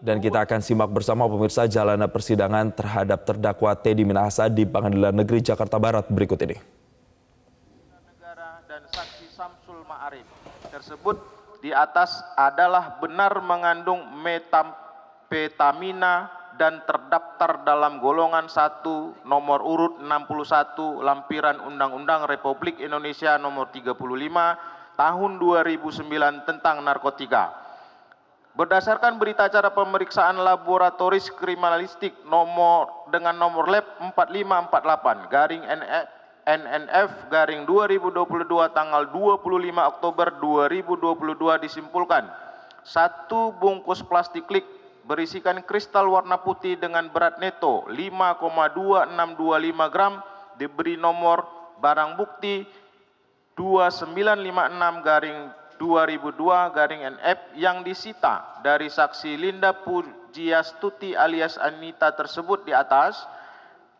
Dan kita akan simak bersama pemirsa jalanan persidangan terhadap terdakwa Teddy Minahasa di Pengadilan Negeri Jakarta Barat berikut ini. Negara dan saksi Samsul Ma'arif tersebut di atas adalah benar mengandung metamfetamina dan terdaftar dalam golongan 1 nomor urut 61 lampiran Undang-Undang Republik Indonesia nomor 35 tahun 2009 tentang narkotika. Berdasarkan berita acara pemeriksaan laboratoris kriminalistik dengan nomor lab 4548 garing NNF garing 2022 tanggal 25 Oktober 2022 disimpulkan satu bungkus plastik klik berisikan kristal warna putih dengan berat neto 5,2625 gram diberi nomor barang bukti 2956 garing 2002 garing NF yang disita dari saksi Linda Pujiastuti alias Anita tersebut di atas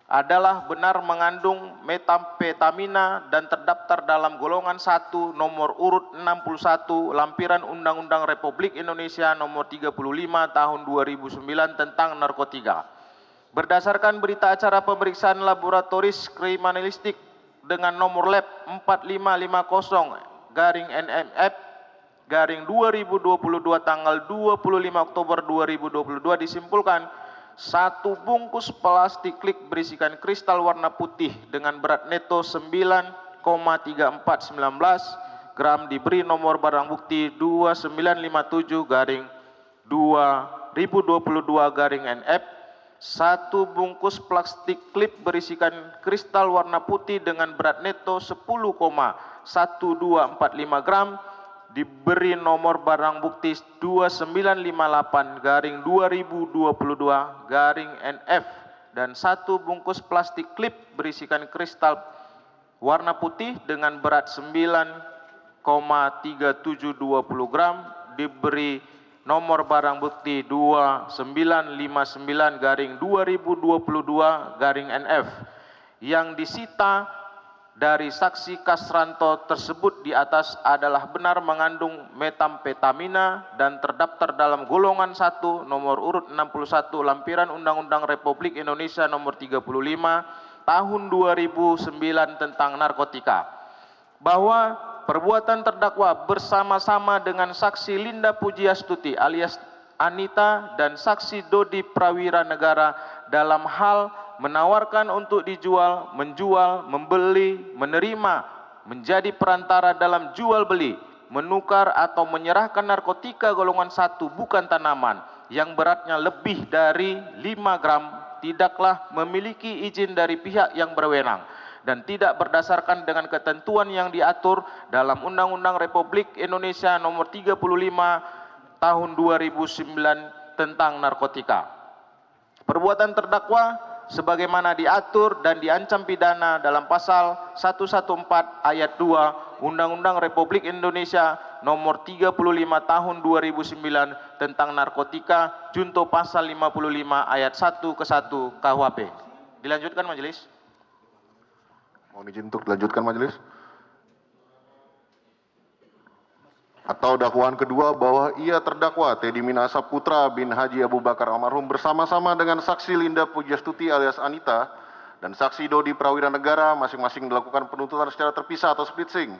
adalah benar mengandung metamfetamina dan terdaftar dalam golongan 1 nomor urut 61 lampiran Undang-Undang Republik Indonesia nomor 35 tahun 2009 tentang narkotika. Berdasarkan berita acara pemeriksaan laboratoris kriminalistik dengan nomor lab 4550 garing NMF garing 2022 tanggal 25 Oktober 2022 disimpulkan satu bungkus plastik klik berisikan kristal warna putih dengan berat neto 9,3419 gram diberi nomor barang bukti 2957 garing 2022 garing NF. Satu bungkus plastik klip berisikan kristal warna putih dengan berat neto 10,1245 gram diberi nomor barang bukti 2958 garing 2022 garing NF dan satu bungkus plastik klip berisikan kristal warna putih dengan berat 9,3720 gram diberi nomor barang bukti 2959 garing 2022 garing NF yang disita dari saksi Kasranto tersebut di atas adalah benar mengandung metamfetamina dan terdaftar dalam golongan 1 nomor urut 61 lampiran Undang-Undang Republik Indonesia nomor 35 tahun 2009 tentang narkotika. Bahwa perbuatan terdakwa bersama-sama dengan saksi Linda Pujiastuti alias Anita dan saksi Dodi Prawira Negara dalam hal menawarkan untuk dijual, menjual, membeli, menerima, menjadi perantara dalam jual beli, menukar atau menyerahkan narkotika golongan 1 bukan tanaman yang beratnya lebih dari 5 gram tidaklah memiliki izin dari pihak yang berwenang dan tidak berdasarkan dengan ketentuan yang diatur dalam Undang-Undang Republik Indonesia nomor 35 tahun 2009 tentang narkotika. Perbuatan terdakwa sebagaimana diatur dan diancam pidana dalam pasal 114 ayat 2 Undang-Undang Republik Indonesia nomor 35 tahun 2009 tentang narkotika junto pasal 55 ayat 1 ke 1 KUHP. Dilanjutkan majelis. Mohon izin untuk dilanjutkan majelis. Atau dakwaan kedua bahwa ia terdakwa Teddy Minahasa Putra bin Haji Abu Bakar almarhum bersama-sama dengan saksi Linda Pujiastuti alias Anita dan saksi Dodi Prawira Negara masing-masing dilakukan penuntutan secara terpisah atau splitsing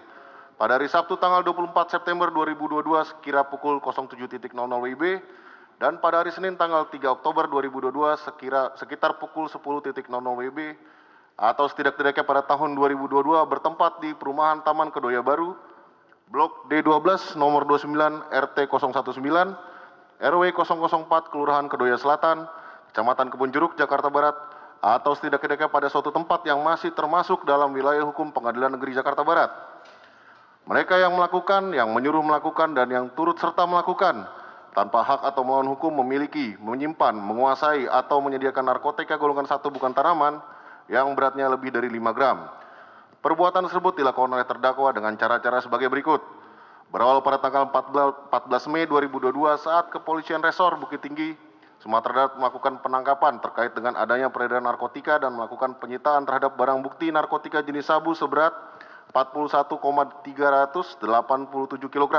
pada hari Sabtu tanggal 24 September 2022 sekira pukul 07.00 WIB dan pada hari Senin tanggal 3 Oktober 2022 sekitar pukul 10.00 WIB atau setidak-tidaknya pada tahun 2022 bertempat di perumahan Taman Kedoya Baru Blok D12 nomor 29 RT 019 RW 004 Kelurahan Kedoya Selatan Kecamatan Kebun Jeruk Jakarta Barat atau setidak-tidaknya pada suatu tempat yang masih termasuk dalam wilayah hukum Pengadilan Negeri Jakarta Barat. Mereka yang melakukan, yang menyuruh melakukan dan yang turut serta melakukan tanpa hak atau melawan hukum memiliki, menyimpan, menguasai atau menyediakan narkotika golongan 1 bukan tanaman yang beratnya lebih dari 5 gram. Perbuatan tersebut dilakukan oleh terdakwa dengan cara-cara sebagai berikut. Berawal pada tanggal 14 Mei 2022 saat Kepolisian Resor Bukit Tinggi, Sumatera Barat melakukan penangkapan terkait dengan adanya peredaran narkotika dan melakukan penyitaan terhadap barang bukti narkotika jenis sabu seberat 41,387 kg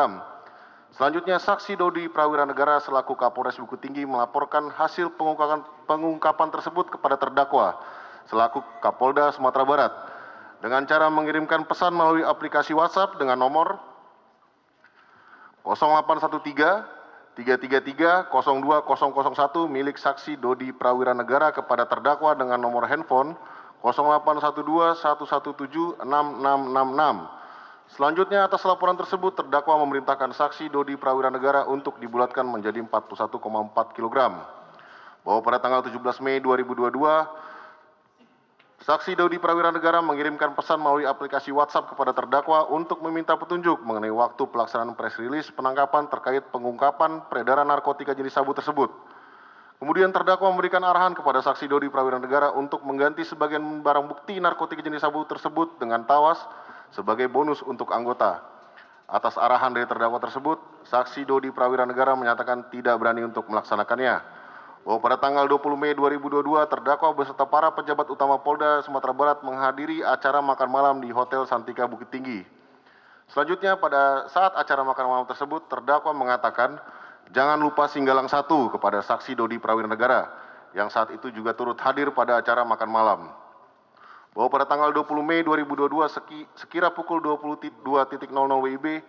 Selanjutnya, saksi Dodi Prawira Negara selaku Kapolres Bukit Tinggi melaporkan hasil pengungkapan tersebut kepada terdakwa selaku Kapolda Sumatera Barat dengan cara mengirimkan pesan melalui aplikasi WhatsApp dengan nomor 0813 333 02001 milik saksi Dodi Prawira Negara kepada terdakwa dengan nomor handphone 0812 117 6666. Selanjutnya, atas laporan tersebut, terdakwa memerintahkan saksi Dodi Prawira Negara untuk dibulatkan menjadi 41,4 kg. Bahwa pada tanggal 17 Mei 2022, saksi Dodi Prawira Negara mengirimkan pesan melalui aplikasi WhatsApp kepada terdakwa untuk meminta petunjuk mengenai waktu pelaksanaan press release penangkapan terkait pengungkapan peredaran narkotika jenis sabu tersebut. Kemudian terdakwa memberikan arahan kepada saksi Dodi Prawira Negara untuk mengganti sebagian barang bukti narkotika jenis sabu tersebut dengan tawas sebagai bonus untuk anggota. Atas arahan dari terdakwa tersebut, saksi Dodi Prawira Negara menyatakan tidak berani untuk melaksanakannya. Bahwa pada tanggal 20 Mei 2022, terdakwa beserta para pejabat utama Polda Sumatera Barat menghadiri acara makan malam di Hotel Santika Bukit Tinggi. Selanjutnya, pada saat acara makan malam tersebut, terdakwa mengatakan, "Jangan lupa Singgalang 1" kepada saksi Dodi Prawira Negara, yang saat itu juga turut hadir pada acara makan malam. Bahwa pada tanggal 20 Mei 2022 sekira pukul 22.00 WIB,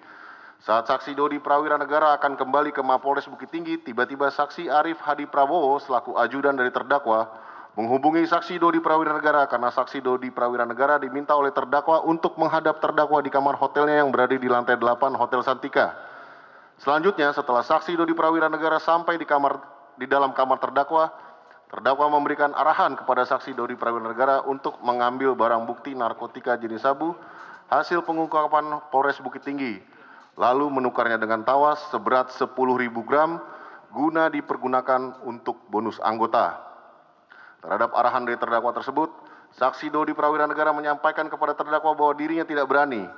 saat saksi Dodi Prawira Negara akan kembali ke Mapolres Bukit Tinggi, tiba-tiba saksi Arif Hadi Prabowo selaku ajudan dari terdakwa menghubungi saksi Dodi Prawira Negara karena saksi Dodi Prawira Negara diminta oleh terdakwa untuk menghadap terdakwa di kamar hotelnya yang berada di lantai 8 Hotel Santika. Selanjutnya, setelah saksi Dodi Prawira Negara sampai di dalam kamar terdakwa memberikan arahan kepada saksi Dodi Prawira Negara untuk mengambil barang bukti narkotika jenis sabu hasil pengungkapan Polres Bukit Tinggi, lalu menukarnya dengan tawas seberat 10.000 gram guna dipergunakan untuk bonus anggota. Terhadap arahan dari terdakwa tersebut, saksi Dodi Prawira Negara menyampaikan kepada terdakwa bahwa dirinya tidak berani.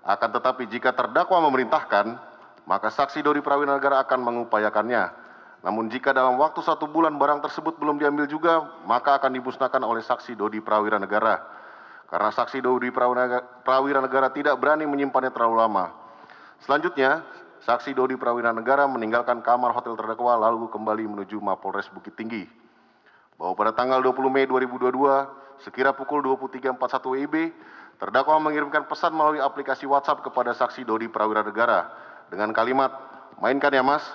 Akan tetapi jika terdakwa memerintahkan, maka saksi Dodi Prawira Negara akan mengupayakannya. Namun jika dalam waktu 1 bulan barang tersebut belum diambil juga, maka akan dimusnahkan oleh saksi Dodi Prawira Negara. Karena saksi Dodi Prawira Negara tidak berani menyimpannya terlalu lama. Selanjutnya, saksi Dodi Prawira Negara meninggalkan kamar hotel terdakwa lalu kembali menuju Mapolres Bukit Tinggi. Bahwa pada tanggal 20 Mei 2022, sekira pukul 23.41 WIB, terdakwa mengirimkan pesan melalui aplikasi WhatsApp kepada saksi Dodi Prawira Negara dengan kalimat, "Mainkan ya mas."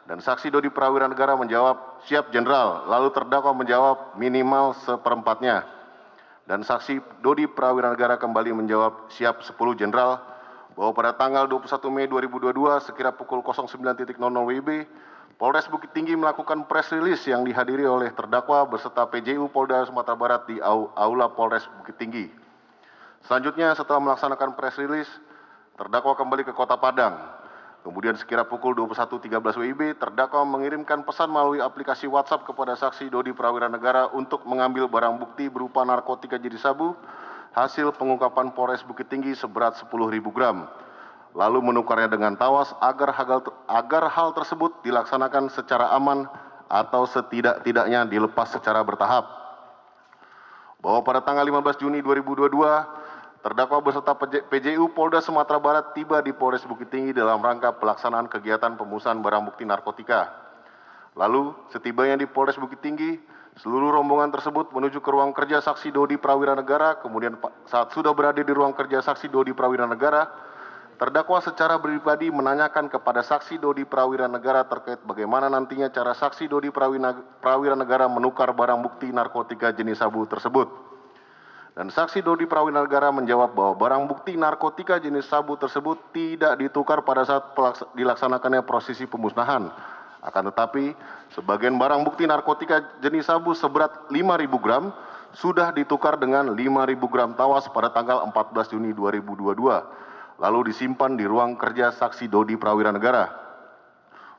Dan saksi Dodi Prawira Negara menjawab, "Siap Jenderal." Lalu terdakwa menjawab, "Minimal seperempatnya." Dan saksi Dodi Prawira Negara kembali menjawab, "Siap 10 Jenderal." Bahwa pada tanggal 21 Mei 2022 sekira pukul 09.00 WIB, Polres Bukit Tinggi melakukan press release yang dihadiri oleh terdakwa beserta PJU Polda Sumatera Barat di Aula Polres Bukit Tinggi. Selanjutnya, setelah melaksanakan press release, terdakwa kembali ke Kota Padang. Kemudian sekira pukul 21.13 WIB, terdakwa mengirimkan pesan melalui aplikasi WhatsApp kepada saksi Dodi Prawira Negara untuk mengambil barang bukti berupa narkotika jenis sabu hasil pengungkapan Polres Bukit Tinggi seberat 10.000 gram. Lalu menukarnya dengan tawas agar hal tersebut dilaksanakan secara aman atau setidak-tidaknya dilepas secara bertahap. Bahwa pada tanggal 15 Juni 2022, terdakwa beserta PJU Polda Sumatera Barat tiba di Polres Bukit Tinggi dalam rangka pelaksanaan kegiatan pemusnahan barang bukti narkotika. Lalu, setibanya di Polres Bukit Tinggi, seluruh rombongan tersebut menuju ke ruang kerja saksi Dodi Prawira Negara. Kemudian saat sudah berada di ruang kerja saksi Dodi Prawira Negara, terdakwa secara pribadi menanyakan kepada saksi Dodi Prawira Negara terkait bagaimana nantinya cara saksi Dodi Prawira Negara menukar barang bukti narkotika jenis sabu tersebut. Dan saksi Dodi Prawira Negara menjawab bahwa barang bukti narkotika jenis sabu tersebut tidak ditukar pada saat dilaksanakannya prosesi pemusnahan. Akan tetapi, sebagian barang bukti narkotika jenis sabu seberat 5.000 gram sudah ditukar dengan 5.000 gram tawas pada tanggal 14 Juni 2022. Lalu disimpan di ruang kerja saksi Dodi Prawira Negara.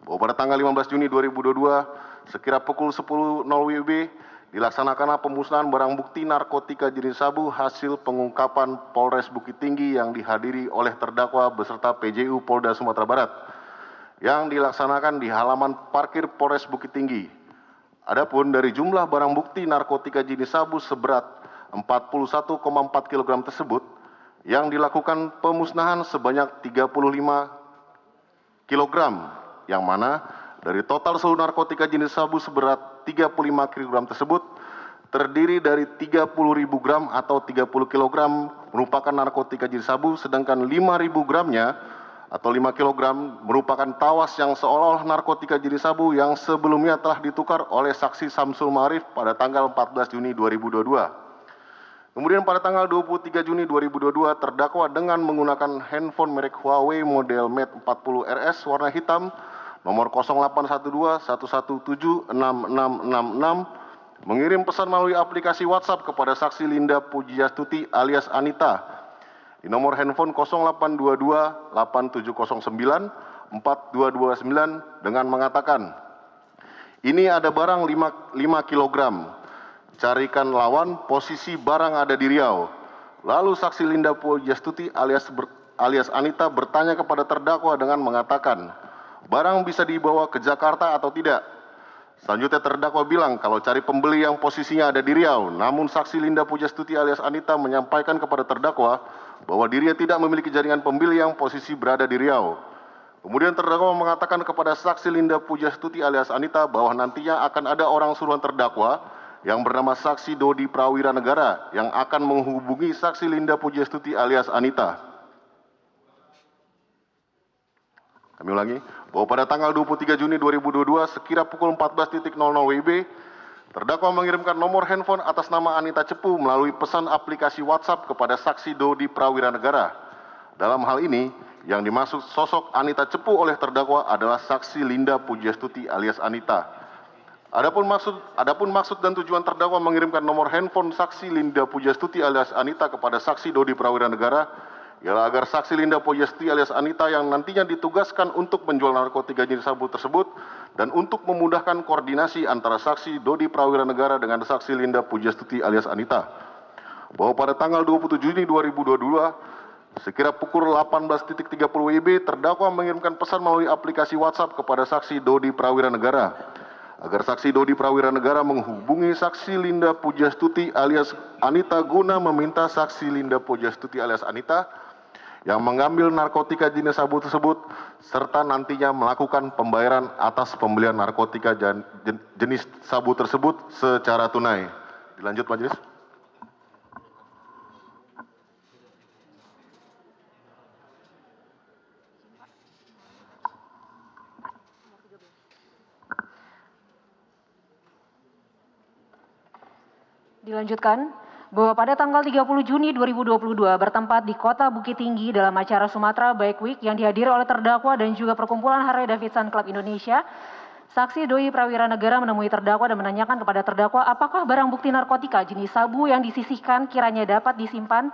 Bahwa pada tanggal 15 Juni 2022, sekira pukul 10.00 WIB, dilaksanakanlah pemusnahan barang bukti narkotika jenis sabu hasil pengungkapan Polres Bukit Tinggi yang dihadiri oleh terdakwa beserta PJU Polda Sumatera Barat yang dilaksanakan di halaman parkir Polres Bukit Tinggi. Adapun dari jumlah barang bukti narkotika jenis sabu seberat 41,4 kg tersebut yang dilakukan pemusnahan sebanyak 35 kilogram, yang mana dari total seluruh narkotika jenis sabu seberat 35 kg tersebut terdiri dari 30.000 gram atau 30 kg merupakan narkotika jenis sabu, sedangkan 5.000 gramnya atau 5 kg merupakan tawas yang seolah-olah narkotika jenis sabu yang sebelumnya telah ditukar oleh saksi Samsul Ma'arif pada tanggal 14 Juni 2022. Kemudian pada tanggal 23 Juni 2022 terdakwa dengan menggunakan handphone merek Huawei model Mate 40 RS warna hitam nomor 0812-117-6666 mengirim pesan melalui aplikasi WhatsApp kepada saksi Linda Pujiastuti alias Anita di nomor handphone 0822-8709-4229 dengan mengatakan, "Ini ada barang 5 kilogram. Carikan lawan, posisi barang ada di Riau." Lalu saksi Linda Pujiastuti alias Anita bertanya kepada terdakwa dengan mengatakan, "Barang bisa dibawa ke Jakarta atau tidak?" Selanjutnya terdakwa bilang kalau cari pembeli yang posisinya ada di Riau. Namun saksi Linda Pujiastuti alias Anita menyampaikan kepada terdakwa bahwa dirinya tidak memiliki jaringan pembeli yang posisi berada di Riau. Kemudian terdakwa mengatakan kepada saksi Linda Pujiastuti alias Anita bahwa nantinya akan ada orang suruhan terdakwa yang bernama saksi Dodi Prawira Negara yang akan menghubungi saksi Linda Pujiastuti alias Anita. Kami ulangi, bahwa pada tanggal 23 Juni 2022 sekira pukul 14.00 WIB, terdakwa mengirimkan nomor handphone atas nama Anita Cepu melalui pesan aplikasi WhatsApp kepada saksi Dodi Prawira Negara. Dalam hal ini, yang dimaksud sosok Anita Cepu oleh terdakwa adalah saksi Linda Pujiastuti alias Anita. Adapun maksud dan tujuan terdakwa mengirimkan nomor handphone saksi Linda Pujiastuti alias Anita kepada saksi Dodi Prawira Negara ialah agar saksi Linda Pujiastuti alias Anita yang nantinya ditugaskan untuk menjual narkotika jenis sabu tersebut dan untuk memudahkan koordinasi antara saksi Dodi Prawira Negara dengan saksi Linda Pujiastuti alias Anita. Bahwa pada tanggal 27 Juni 2022 sekira pukul 18.30 WIB terdakwa mengirimkan pesan melalui aplikasi WhatsApp kepada saksi Dodi Prawira Negara agar saksi Dodi Prawira Negara menghubungi saksi Linda Pujiastuti alias Anita guna meminta saksi Linda Pujiastuti alias Anita yang mengambil narkotika jenis sabu tersebut serta nantinya melakukan pembayaran atas pembelian narkotika jenis sabu tersebut secara tunai. Dilanjut majelis. Dilanjutkan bahwa pada tanggal 30 Juni 2022 bertempat di Kota Bukit Tinggi dalam acara Sumatera Bike Week yang dihadiri oleh terdakwa dan juga perkumpulan Harley Davidson Club Indonesia, saksi Dodi Prawira Negara menemui terdakwa dan menanyakan kepada terdakwa apakah barang bukti narkotika jenis sabu yang disisihkan kiranya dapat disimpan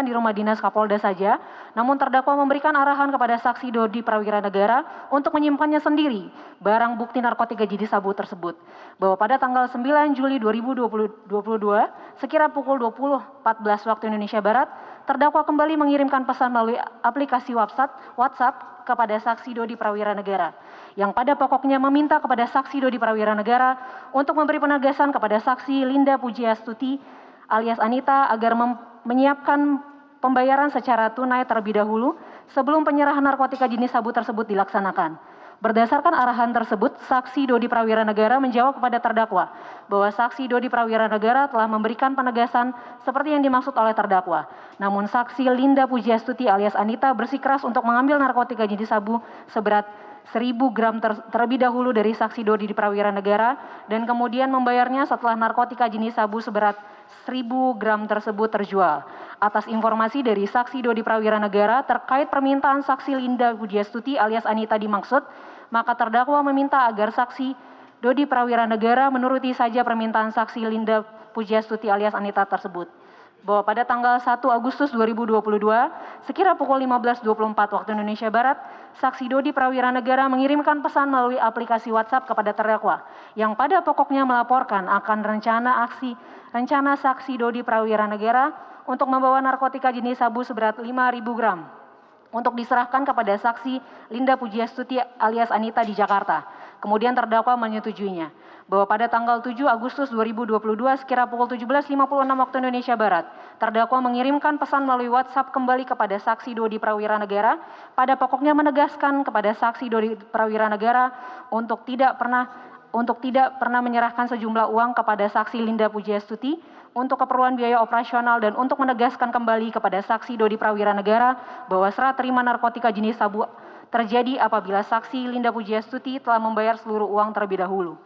di rumah dinas Kapolda saja. Namun terdakwa memberikan arahan kepada saksi Dodi Prawira Negara untuk menyimpannya sendiri barang bukti narkotika jenis sabu tersebut. Bahwa pada tanggal 9 Juli 2022 sekira pukul 20.14 waktu Indonesia Barat, terdakwa kembali mengirimkan pesan melalui aplikasi WhatsApp kepada saksi Dodi Prawira Negara yang pada pokoknya meminta kepada saksi Dodi Prawira Negara untuk memberi penegasan kepada saksi Linda Pujiastuti alias Anita agar menyiapkan pembayaran secara tunai terlebih dahulu sebelum penyerahan narkotika jenis sabu tersebut dilaksanakan. Berdasarkan arahan tersebut, saksi Dodi Prawira Negara menjawab kepada terdakwa bahwa saksi Dodi Prawira Negara telah memberikan penegasan seperti yang dimaksud oleh terdakwa. Namun saksi Linda Pujiastuti alias Anita bersikeras untuk mengambil narkotika jenis sabu seberat 1.000 gram terlebih dahulu dari saksi Dodi Prawira Negara dan kemudian membayarnya setelah narkotika jenis sabu seberat 1.000 gram tersebut terjual. Atas informasi dari saksi Dodi Prawira Negara terkait permintaan saksi Linda Pujiastuti alias Anita dimaksud, maka terdakwa meminta agar saksi Dodi Prawira Negara menuruti saja permintaan saksi Linda Pujiastuti alias Anita tersebut. Bahwa pada tanggal 1 Agustus 2022, sekira pukul 15.24 waktu Indonesia Barat, saksi Dodi Prawira Negara mengirimkan pesan melalui aplikasi WhatsApp kepada terdakwa, yang pada pokoknya melaporkan akan rencana saksi Dodi Prawira Negara untuk membawa narkotika jenis sabu seberat 5.000 gram untuk diserahkan kepada saksi Linda Pujiastuti alias Anita di Jakarta. Kemudian terdakwa menyetujuinya. bahwa pada tanggal 7 Agustus 2022 sekira pukul 17.56 waktu Indonesia Barat, terdakwa mengirimkan pesan melalui WhatsApp kembali kepada saksi Dodi Prawira Negara, pada pokoknya menegaskan kepada saksi Dodi Prawira Negara untuk tidak pernah menyerahkan sejumlah uang kepada saksi Linda Pujastuti untuk keperluan biaya operasional dan untuk menegaskan kembali kepada saksi Dodi Prawira Negara bahwa serah terima narkotika jenis sabu terjadi apabila saksi Linda Pujastuti telah membayar seluruh uang terlebih dahulu.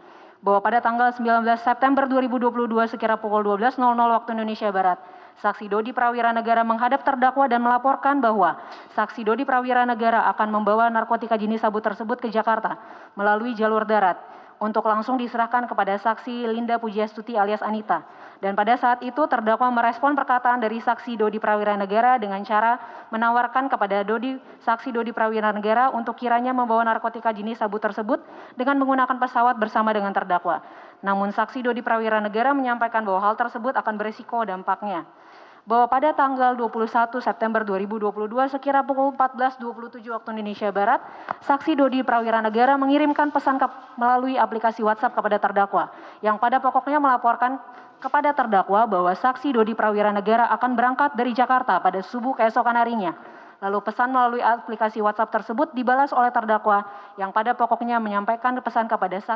Bahwa pada tanggal 19 September 2022 sekira pukul 12.00 waktu Indonesia Barat, saksi Dodi Prawira Negara menghadap terdakwa dan melaporkan bahwa saksi Dodi Prawira Negara akan membawa narkotika jenis sabu tersebut ke Jakarta melalui jalur darat untuk langsung diserahkan kepada saksi Linda Pujastuti alias Anita. Dan pada saat itu terdakwa merespon perkataan dari saksi Dodi Prawira Negara dengan cara menawarkan kepada saksi Dodi Prawira Negara untuk kiranya membawa narkotika jenis sabu tersebut dengan menggunakan pesawat bersama dengan terdakwa. Namun saksi Dodi Prawira Negara menyampaikan bahwa hal tersebut akan berisiko dampaknya. Bahwa pada tanggal 21 September 2022 sekira pukul 14.27 waktu Indonesia Barat, saksi Dodi Prawira Negara mengirimkan pesan melalui aplikasi WhatsApp kepada terdakwa, yang pada pokoknya melaporkan kepada terdakwa bahwa saksi Dodi Prawira Negara akan berangkat dari Jakarta pada subuh keesokan harinya. Lalu pesan melalui aplikasi WhatsApp tersebut dibalas oleh terdakwa, yang pada pokoknya menyampaikan pesan kepada saksi